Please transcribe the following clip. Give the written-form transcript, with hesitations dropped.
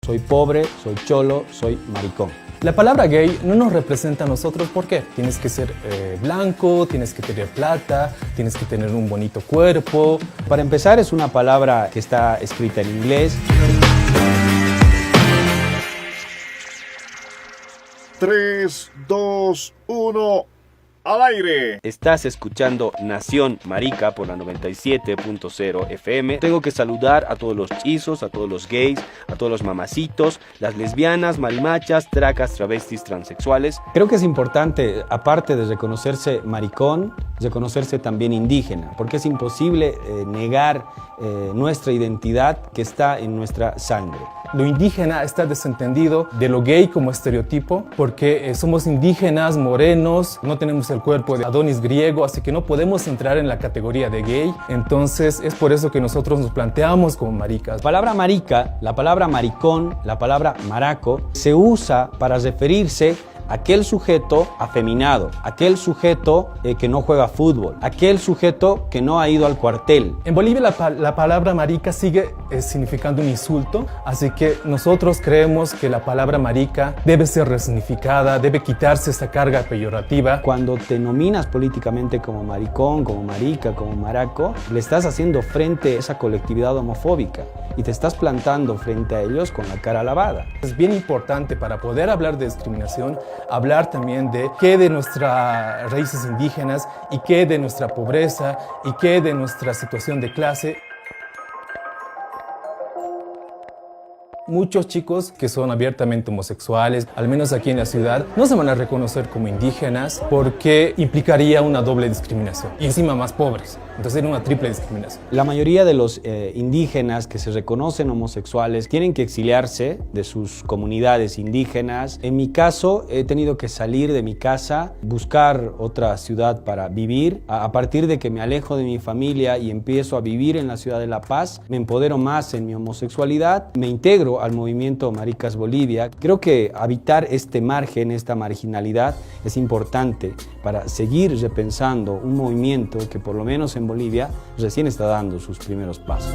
Soy pobre, soy cholo, soy maricón. La palabra gay no nos representa a nosotros. ¿Por qué? Tienes que ser blanco, tienes que tener plata, tienes que tener un bonito cuerpo. Para empezar, es una palabra que está escrita en inglés. 3, 2, 1, al aire. Estás escuchando Nación Marica por la 97.0 FM. Tengo que saludar a todos los chizos, a todos los gays, a todos los mamacitos, las lesbianas, marimachas, tracas, travestis, transexuales. Creo que es importante, aparte de reconocerse maricón, reconocerse también indígena, porque es imposible negar nuestra identidad que está en nuestra sangre. Lo indígena está desentendido de lo gay como estereotipo, porque somos indígenas, morenos, no tenemos el cuerpo de Adonis griego, así que no podemos entrar en la categoría de gay. Entonces es por eso que nosotros nos planteamos como maricas. La palabra marica, la palabra maricón, la palabra maraco, se usa para referirse a aquel sujeto afeminado, aquel sujeto que no juega fútbol, aquel sujeto que no ha ido al cuartel. En Bolivia la palabra marica sigue significando un insulto, así que nosotros creemos que la palabra marica debe ser resignificada, debe quitarse esta carga peyorativa. Cuando te nominas políticamente como maricón, como marica, como maraco, le estás haciendo frente a esa colectividad homofóbica y te estás plantando frente a ellos con la cara lavada. Es bien importante para poder hablar de discriminación, hablar también de qué de nuestras raíces indígenas y qué de nuestra pobreza y qué de nuestra situación de clase. Muchos chicos que son abiertamente homosexuales, al menos aquí en la ciudad, no se van a reconocer como indígenas porque implicaría una doble discriminación y encima más pobres. Entonces era una triple discriminación. La mayoría de los indígenas que se reconocen homosexuales tienen que exiliarse de sus comunidades indígenas. En mi caso, he tenido que salir de mi casa, buscar otra ciudad para vivir. A partir de que me alejo de mi familia y empiezo a vivir en la ciudad de La Paz, me empodero más en mi homosexualidad, me integro al movimiento Maricas Bolivia. Creo que habitar este margen, esta marginalidad, es importante para seguir repensando un movimiento que por lo menos en Bolivia recién está dando sus primeros pasos.